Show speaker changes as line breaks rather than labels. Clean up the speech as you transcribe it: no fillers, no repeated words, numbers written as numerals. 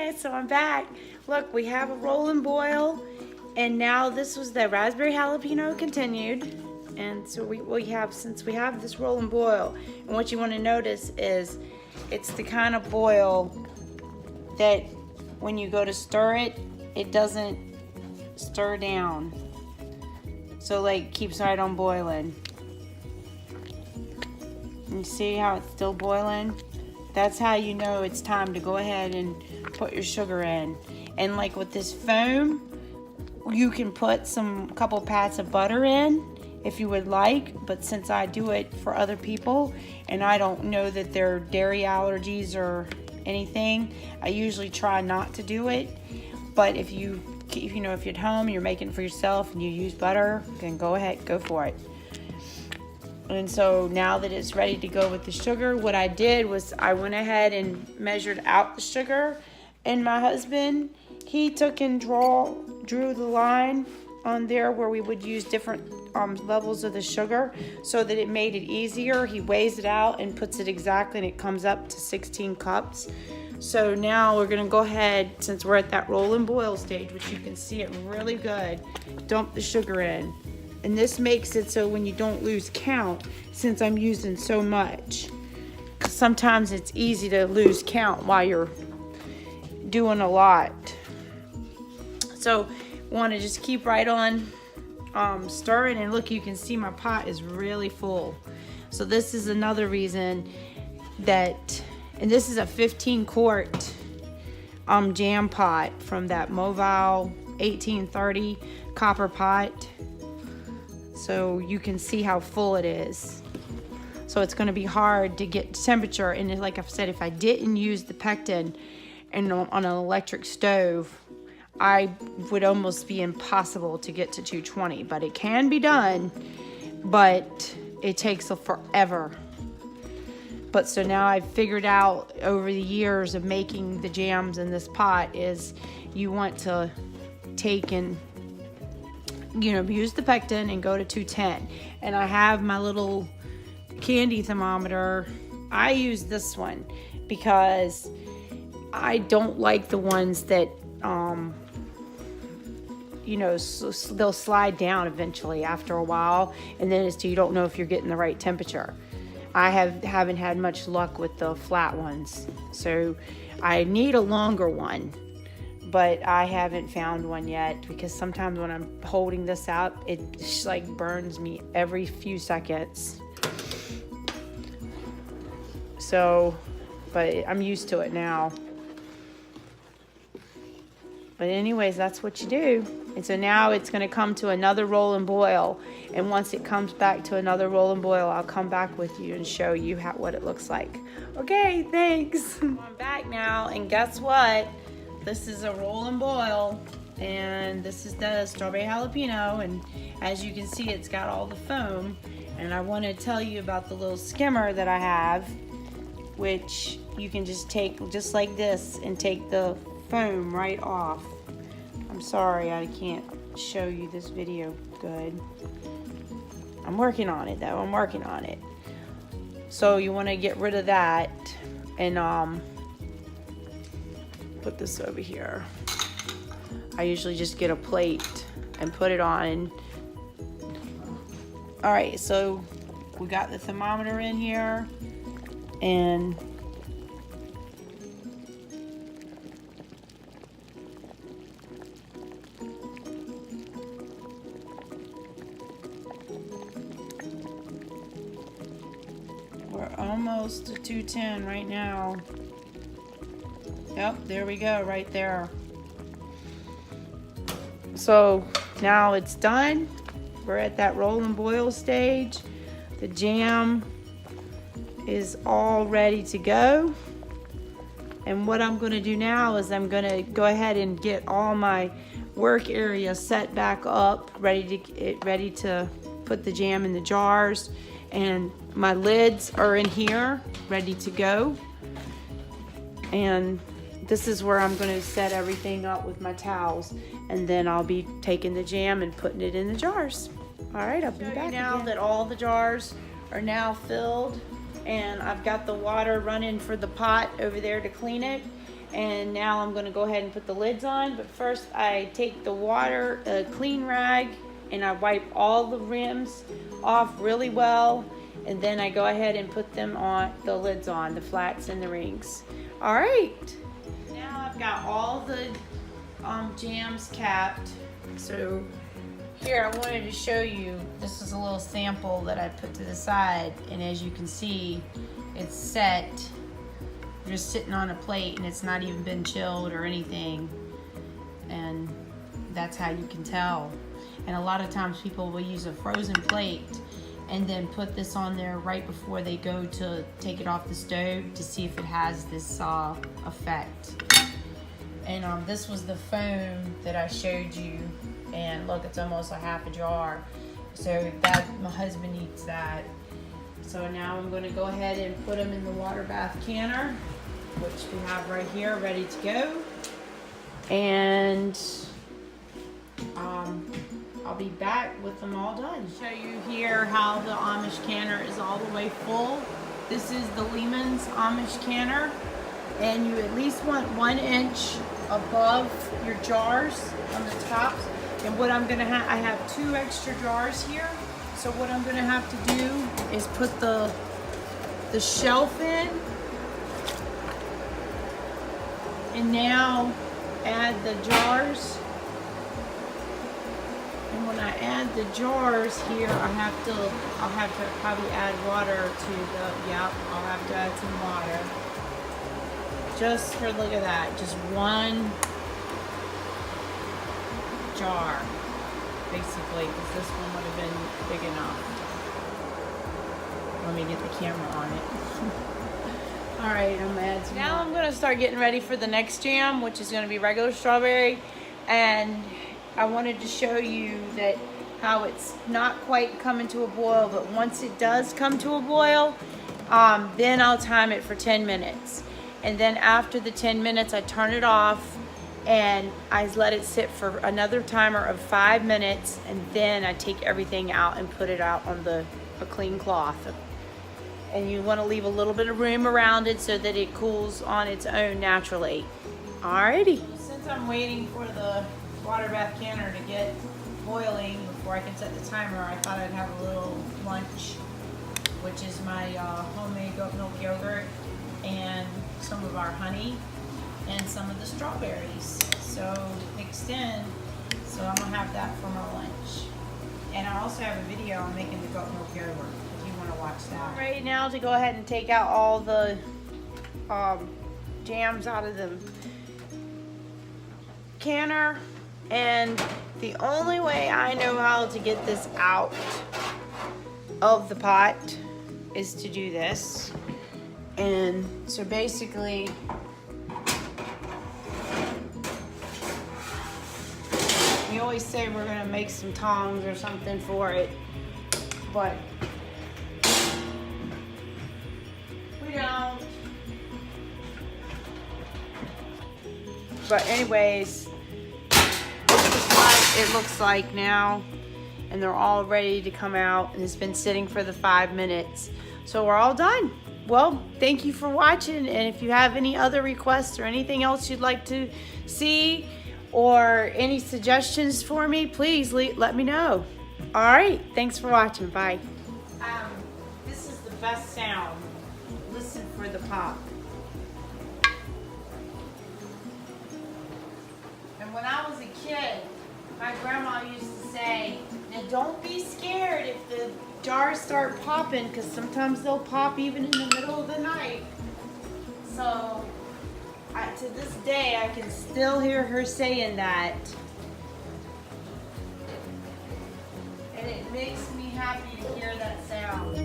Okay, so I'm back. Look, we have a rolling boil, and now this was the raspberry jalapeno continued. And so we have, since we have this rolling boil, and what you want to notice is it's the kind of boil that when you go to stir it, it doesn't stir down. So like keeps right on boiling. You see how it's still boiling? That's how you know it's time to go ahead and put your sugar in. And like with this foam, you can put a couple pats of butter in if you would like, but since I do it for other people and I don't know that they're dairy allergies or anything, I usually try not to do it. But if you're at home, you're making it for yourself and you use butter, then go ahead, go for it. And so now that it's ready to go with the sugar, what I did was I went ahead and measured out the sugar, and my husband, he took and drew the line on there where we would use different levels of the sugar so that it made it easier. He weighs it out and puts it exactly, and it comes up to 16 cups. So now we're gonna go ahead, since we're at that roll and boil stage, which you can see it really good, dump the sugar in. And this makes it so when you don't lose count, since I'm using so much. 'Cause sometimes it's easy to lose count while you're doing a lot. So want to just keep right on stirring, and look, you can see my pot is really full. So this is another reason that, and this is a 15 quart jam pot from that Mobile 1830 copper pot. So you can see how full it is. So it's going to be hard to get temperature. And like I've said, if I didn't use the pectin and on an electric stove, I would almost be impossible to get to 220. But it can be done, but it takes forever. But so now I've figured out over the years of making the jams in this pot is you want to take and use the pectin and go to 210. And I have my little candy thermometer. I use this one because I don't like the ones that they'll slide down eventually after a while, and then you don't know if you're getting the right temperature. I haven't had much luck with the flat ones, so I need a longer one. But I haven't found one yet, because sometimes when I'm holding this up, it just like burns me every few seconds. So, but I'm used to it now. But anyways, that's what you do. And so now it's going to come to another roll and boil. And once it comes back to another roll and boil, I'll come back with you and show you what it looks like. Okay, thanks. I'm back now, and guess what? This is a roll and boil, and this is the strawberry jalapeno, and as you can see, it's got all the foam. And I want to tell you about the little skimmer that I have, which you can just take just like this and take the foam right off. I'm sorry I can't show you this video good. I'm working on it though. I'm working on it. So you want to get rid of that, and put this over here. I usually just get a plate and put it on. All right, so we got the thermometer in here, and we're almost to 210 right now. Yep, there we go, right there. So now it's done. We're at that roll and boil stage. The jam is all ready to go. And what I'm gonna do now is I'm gonna go ahead and get all my work area set back up, ready to put the jam in the jars. And my lids are in here, ready to go. And this is where I'm going to set everything up with my towels, and then I'll be taking the jam and putting it in the jars. All right, I'll be back now that all the jars are now filled, and I've got the water running for the pot over there to clean it. And now I'm gonna go ahead and put the lids on, but first I take the water, a clean rag, and I wipe all the rims off really well, and then I go ahead and put them on, the lids on, the flats and the rings. All right, now I've got all the jams capped. So here I wanted to show you, this is a little sample that I put to the side, and as you can see, it's set, just sitting on a plate, and it's not even been chilled or anything, and that's how you can tell. And a lot of times people will use a frozen plate and then put this on there right before they go to take it off the stove to see if it has this effect. And this was the foam that I showed you, and look, it's almost a half a jar. So that, my husband eats that. So now I'm gonna go ahead and put them in the water bath canner, which we have right here ready to go. And I'll be back with them all done. Show you here how the Amish canner is all the way full. This is the Lehman's Amish canner, and you at least want 1 inch above your jars on the tops. And what I'm gonna have, I have 2 extra jars here. So what I'm gonna have to do is put the shelf in, and now add the jars. And when I add the jars here, I'll have to probably add water to the, yep, I'll have to add some water. Just for, look at that, just 1 jar, basically, because this one would have been big enough. Let me get the camera on it. All right, I'm gonna add some. Now I'm gonna start getting ready for the next jam, which is gonna be regular strawberry. And I wanted to show you that how it's not quite coming to a boil, but once it does come to a boil, then I'll time it for 10 minutes. And then after the 10 minutes, I turn it off and I let it sit for another timer of 5 minutes, and then I take everything out and put it out on a clean cloth. And you want to leave a little bit of room around it so that it cools on its own naturally. Alrighty. Since I'm waiting for the water bath canner to get boiling before I can set the timer, I thought I'd have a little lunch, which is my homemade goat milk yogurt and some of our honey and some of the strawberries, so mixed in. So I'm gonna have that for my lunch. And I also have a video on making the goat milk yogurt if you want to watch that. I'm ready now to go ahead and take out all the jams out of the canner. And the only way I know how to get this out of the pot is to do this. And so basically, we always say we're gonna make some tongs or something for it, but we don't. But anyways, this is what it looks like now, and they're all ready to come out, and it's been sitting for the 5 minutes. So we're all done. Well, thank you for watching, and if you have any other requests or anything else you'd like to see or any suggestions for me, please let me know. All right, thanks for watching. Bye. This is the best sound. Listen for the pop. And when I was a kid, my grandma used to say, now don't be scared if the jars start popping, because sometimes they'll pop even in the middle of the night. So to this day, I can still hear her saying that. And it makes me happy to hear that sound.